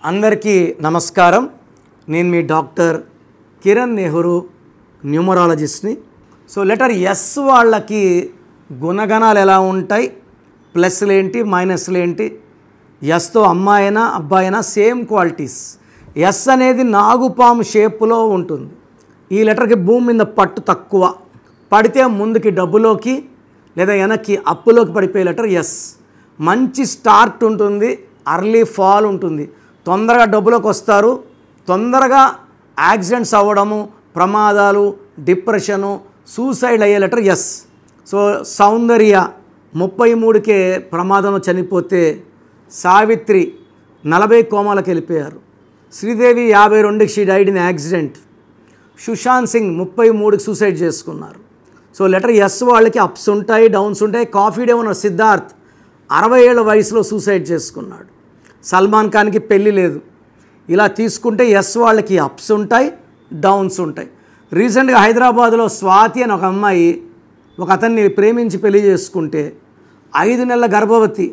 అందరికీ నమస్కారం. నేను మీ డాక్టర్ కిరణ్ నెహ్రూ, న్యూమరాలజిస్ట్ని. సో లెటర్ ఎస్ వాళ్ళకి గుణగణాలు ఎలా ఉంటాయి, ప్లస్లు ఏంటి, మైనస్లు ఏంటి, ఎస్తో అమ్మాయినా అబ్బాయినా సేమ్ క్వాలిటీస్. ఎస్ అనేది నాగుపాము షేపులో ఉంటుంది. ఈ లెటర్కి భూమి మీద పట్టు తక్కువ, పడితే ముందుకి డబ్బులోకి లేదా వెనక్కి అప్పులోకి పడిపోయే లెటర్ ఎస్. మంచి స్టార్ట్ ఉంటుంది, అర్లీ ఫాల్ ఉంటుంది. తొందరగా డబ్బులోకి వస్తారు, తొందరగా యాక్సిడెంట్స్ అవ్వడము, ప్రమాదాలు, డిప్రెషను, సూసైడ్ అయ్యే లెటర్ ఎస్. సో సౌందర్య 33కే ప్రమాదంలో చనిపోతే, సావిత్రి 40 కోమాలకు వెళ్ళిపోయారు, శ్రీదేవి 52కి she died in accident, Sushant Singh 33కి సూసైడ్ చేసుకున్నారు. సో లెటర్ ఎస్ వాళ్ళకి అప్స్ ఉంటాయి, డౌన్స్ ఉంటాయి. కాఫీ డే ఉన్న సిద్ధార్థ్ 60 ఏళ్ల వయసులో సూసైడ్ చేసుకున్నాడు. సల్మాన్ ఖాన్కి పెళ్ళి లేదు. ఇలా తీసుకుంటే ఎస్ వాళ్ళకి అప్స్ ఉంటాయి, డౌన్స్ ఉంటాయి. రీసెంట్గా హైదరాబాద్లో స్వాతి అని ఒక అమ్మాయి ఒక అతన్ని ప్రేమించి పెళ్లి చేసుకుంటే 5 నెలల గర్భవతి,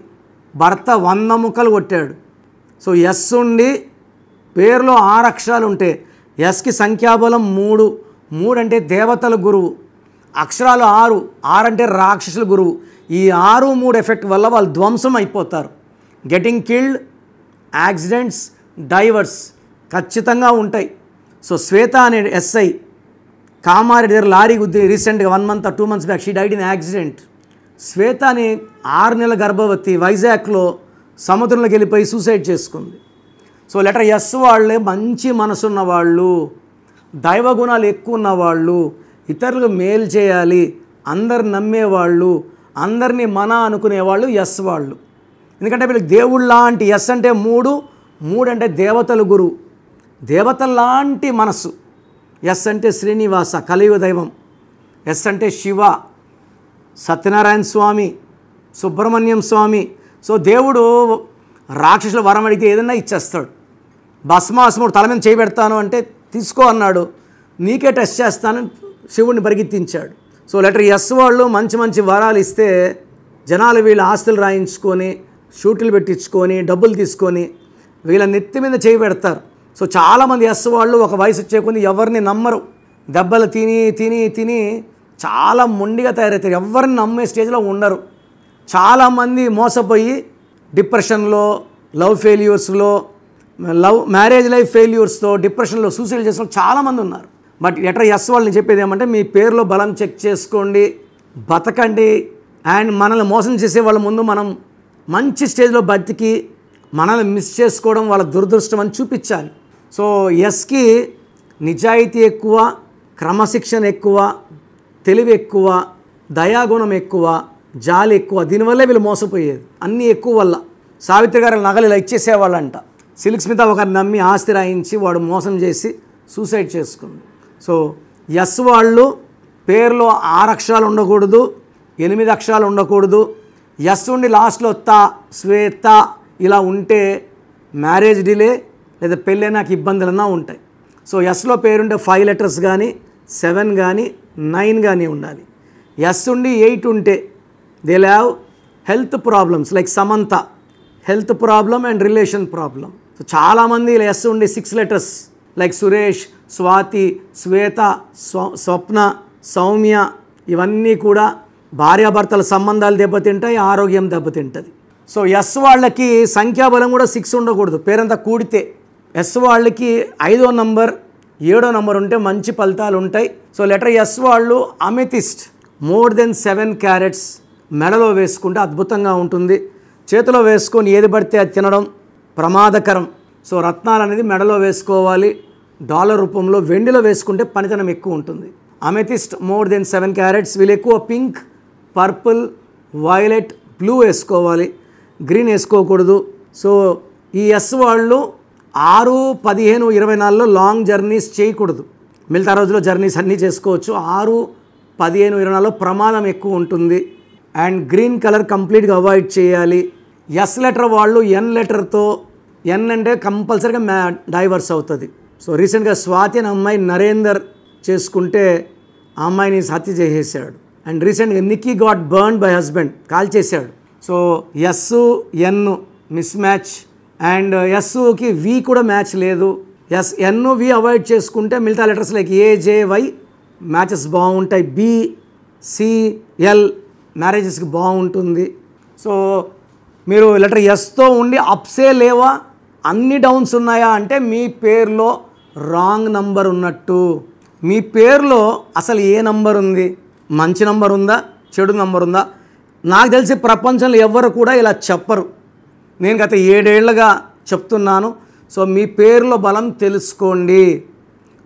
భర్త 100 ముక్కలు కొట్టాడు. సో ఎస్ ఉండి పేరులో 6 అక్షరాలు ఉంటే, ఎస్కి సంఖ్యాబలం 3, 3 అంటే దేవతల గురువు, అక్షరాలు 6, 6 అంటే రాక్షసుల గురువు. ఈ 6, 3 ఎఫెక్ట్ వల్ల వాళ్ళు ధ్వంసం అయిపోతారు. గెటింగ్ కిల్డ్, యాక్సిడెంట్స్, డైవర్స్ ఖచ్చితంగా ఉంటాయి. సో శ్వేత అనే ఎస్ఐ కామారెడ్డి దగ్గర లారీ గుద్ది రీసెంట్గా 1 month 2 months back she died in accident. Shweta అని 6 నెలల గర్భవతి వైజాగ్లో సముద్రంలోకి వెళ్ళిపోయి సూసైడ్ చేసుకుంది. సో లెటర్ ఎస్ వాళ్ళే మంచి మనసున్న వాళ్ళు, దైవ గుణాలు ఎక్కువ ఉన్నవాళ్ళు, ఇతరులకు మేలు చేయాలి, అందరు నమ్మేవాళ్ళు, అందరినీ మన అనుకునేవాళ్ళు ఎస్ వాళ్ళు. ఎందుకంటే వీళ్ళకి దేవుళ్ళ లాంటి ఎస్ అంటే 3, 3 అంటే దేవతల గురువు, దేవతల లాంటి మనసు. ఎస్ అంటే శ్రీనివాస కలియుగ దైవం, ఎస్ అంటే శివ, సత్యనారాయణ స్వామి, సుబ్రహ్మణ్యం స్వామి. సో దేవుడు రాక్షసుల వరం అడిగితే ఏదన్నా ఇచ్చేస్తాడు. భస్మాసుముడు తల మీద చేయి పెడతాను అంటే తీసుకో అన్నాడు, నీకే టెస్ట్ చేస్తానని శివుడిని పరిగెత్తించాడు. సో లెటర్ ఎస్ వాళ్ళు మంచి మంచి వరాలు ఇస్తే జనాలు వీళ్ళ ఆస్తులు రాయించుకొని, షూట్లు పెట్టించుకొని, డబ్బులు తీసుకొని వీళ్ళ నెత్తి మీద చేయి పెడతారు. సో చాలామంది ఎస్ వాళ్ళు ఒక వయసు వచ్చే కొద్ది ఎవరిని నమ్మరు. దెబ్బలు తిని తిని తిని చాలా మొండిగా తయారవుతారు, ఎవరిని నమ్మే స్టేజ్లో ఉండరు. చాలామంది మోసపోయి డిప్రెషన్లో, లవ్ ఫెయిల్యూర్స్లో, మ్యారేజ్ లైఫ్ ఫెయిల్యూర్స్తో, డిప్రెషన్లో సూసైడ్ చేసిన చాలామంది ఉన్నారు. బట్ లెటర్ ఎస్ వాళ్ళని చెప్పేది ఏమంటే, మీ పేరులో బలం చెక్ చేసుకోండి, బతకండి. అండ్ మనల్ని మోసం చేసే వాళ్ళ ముందు మనం మంచి స్టేజ్లో బతికి మనల్ని మిస్ చేసుకోవడం వాళ్ళ దురదృష్టం అని చూపించాలి. సో ఎస్కి నిజాయితీ ఎక్కువ, క్రమశిక్షణ ఎక్కువ, తెలివి ఎక్కువ, దయాగుణం ఎక్కువ, జాలి ఎక్కువ. దీనివల్లే వీళ్ళు మోసపోయేది, అన్నీ ఎక్కువ వల్ల. సావిత్రి గారు నగలు ఇలా ఇచ్చేసేవాళ్ళంట. సిల్క్ స్మిత ఒకరిని నమ్మి ఆస్తి రాయించి వాడు మోసం చేసి సూసైడ్ చేసుకుంది. సో ఎస్ వాళ్ళు పేరులో 6 అక్షరాలు ఉండకూడదు, 8 అక్షరాలు ఉండకూడదు. ఎస్ ఉండి లాస్ట్లో తా, శ్వేత ఇలా ఉంటే మ్యారేజ్ డిలే లేదా పెళ్ళైనాక ఇబ్బందులన్నా ఉంటాయి. సో ఎస్లో పేరుంటే 5 లెటర్స్ కానీ 7 కానీ 9 కానీ ఉండాలి. ఎస్ ఉండి 8 ఉంటే they have health problems like Samantha, health problem and relation problem. So చాలామంది ఇలా ఎస్ ఉండి 6 లెటర్స్ లైక్ సురేష్, స్వాతి, శ్వేత, స్వప్న, సౌమ్య ఇవన్నీ కూడా భార్యాభర్తల సంబంధాలు దెబ్బతింటాయి, ఆరోగ్యం దెబ్బతింటుంది. సో ఎస్ వాళ్ళకి సంఖ్యాబలం కూడా 6 ఉండకూడదు, పేరంతా కూడితే. ఎస్ వాళ్ళకి 5వ నంబర్ 7వ నంబర్ ఉంటే మంచి ఫలితాలు ఉంటాయి. సో లెటర్ ఎస్ వాళ్ళు అమెథిస్ట్ మోర్ దెన్ 7 క్యారెట్స్ మెడలో వేసుకుంటే అద్భుతంగా ఉంటుంది. చేతిలో వేసుకొని ఏది పడితే అది తినడం ప్రమాదకరం. సో రత్నాలు అనేది మెడలో వేసుకోవాలి, డాలర్ రూపంలో. వెండిలో వేసుకుంటే పనితనం ఎక్కువ ఉంటుంది. Amethyst more than 7 carats. వీళ్ళు ఎక్కువ పింక్, పర్పుల్, వైలెట్, బ్లూ వేసుకోవాలి, గ్రీన్ వేసుకోకూడదు. సో ఈ ఎస్ వాళ్ళు 6, 15, 24లో లాంగ్ జర్నీస్ చేయకూడదు. మిగతా రోజుల్లో జర్నీస్ అన్నీ చేసుకోవచ్చు. 6, 15, 24లో ప్రమాదం ఎక్కువ ఉంటుంది. అండ్ గ్రీన్ కలర్ కంప్లీట్గా అవాయిడ్ చేయాలి. ఎస్ లెటర్ వాళ్ళు ఎన్ లెటర్తో, ఎన్ అంటే కంపల్సరీగా డైవర్స్ అవుతుంది. సో రీసెంట్గా స్వాతి అనే అమ్మాయి నరేందర్ చేసుకుంటే ఆ అమ్మాయిని హత్య చేసేసాడు. అండ్ రీసెంట్గా Nikki got burn by husband, call చేశాడు. So S, N miss match and ఎస్కి వి కూడా మ్యాచ్ లేదు. ఎన్ వి అవాయిడ్ చేసుకుంటే మిగతా లెటర్స్ లైక్ ఏజేవై మ్యాచెస్ బాగుంటాయి. బి సిఎల్ మ్యారేజెస్కి బాగుంటుంది. సో మీరు లెటర్ ఎస్తో ఉండి అప్సే లేవా, అన్ని డౌన్స్ ఉన్నాయా అంటే మీ పేరులో రాంగ్ నంబర్ ఉన్నట్టు. మీ పేరులో అసలు ఏ నంబర్ ఉంది? మంచి నంబర్ ఉందా, చెడు నంబర్ ఉందా? నాకు తెలిసి ప్రపంచంలో ఎవ్వరు కూడా ఇలా చెప్పరు. నేను గత 7 ఏళ్లుగా చెప్తున్నాను. సో మీ పేరులో బలం తెలుసుకోండి.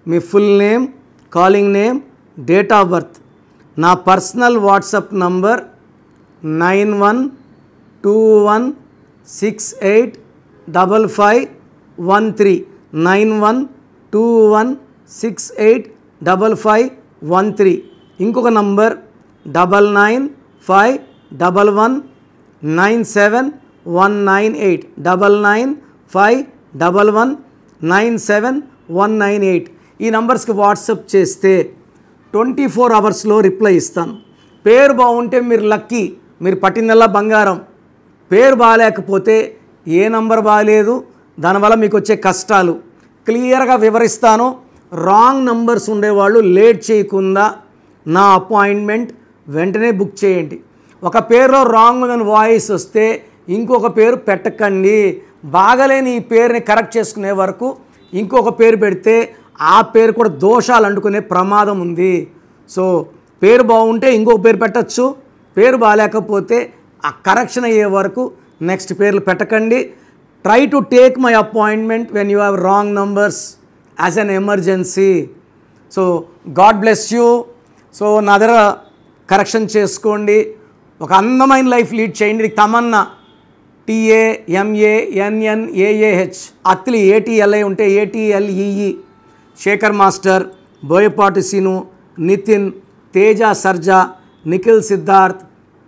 మీ full name, calling name, date of birth. నా పర్సనల్ వాట్సాప్ నంబర్ 9121685513 9121685513. ఇంకొక నంబర్ 9951197198 9951197198. ఈ నంబర్స్కి వాట్సాప్ చేస్తే 24 అవర్స్లో రిప్లై ఇస్తాను. పేరు బాగుంటే మీరు లక్కీ, మీరు పట్టిందల్లా బంగారం. పేరు బాగాలేకపోతే ఏ నంబర్ బాగాలేదు, దానివల్ల మీకు వచ్చే కష్టాలు క్లియర్గా వివరిస్తాను. రాంగ్ నంబర్స్ ఉండేవాళ్ళు లేట్ చేయకుండా నా అపాయింట్మెంట్ వెంటనే బుక్ చేయండి. ఒక పేరులో రాంగ్ అని వాయిస్ వస్తే ఇంకొక పేరు పెట్టకండి. బాగలేని ఈ పేరుని కరెక్ట్ చేసుకునే వరకు ఇంకొక పేరు పెడితే ఆ పేరు కూడా దోషాలు అంటుకునే ప్రమాదం ఉంది. సో పేరు బాగుంటే ఇంకొక పేరు పెట్టచ్చు, పేరు బాగాలేకపోతే ఆ కరెక్షన్ అయ్యే వరకు నెక్స్ట్ పేర్లు పెట్టకండి. Try to take my appointment when you have wrong numbers as an emergency. So God bless you. So నా దగ్గర కరెక్షన్ చేసుకోండి, ఒక అందమైన లైఫ్ లీడ్ చేయండి. తమన్నా TAMANNAAH, అత్లి ATLI ఉంటే ATLEE, Shekhar master, Boyapati Seenu, Nithin, Teja Sarja, Nikhil Siddharth,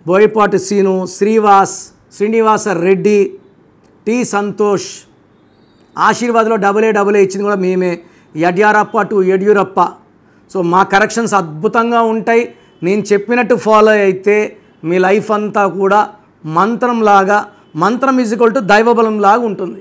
Boyapati Seenu, Srinivasa Reddy, T Santosh. ఆశీర్వాద్లో AA ఇచ్చింది కూడా మేమే. యడ్యారప్ప టు యడ్యూరప్ప. సో మా కరెక్షన్స్ అద్భుతంగా ఉంటాయి. నేను చెప్పినట్టు ఫాలో అయితే మీ లైఫ్ అంతా కూడా మంత్రంలాగా, మంత్రం ఈజ్ ఈక్వల్ టు దైవబలం లాగా ఉంటుంది.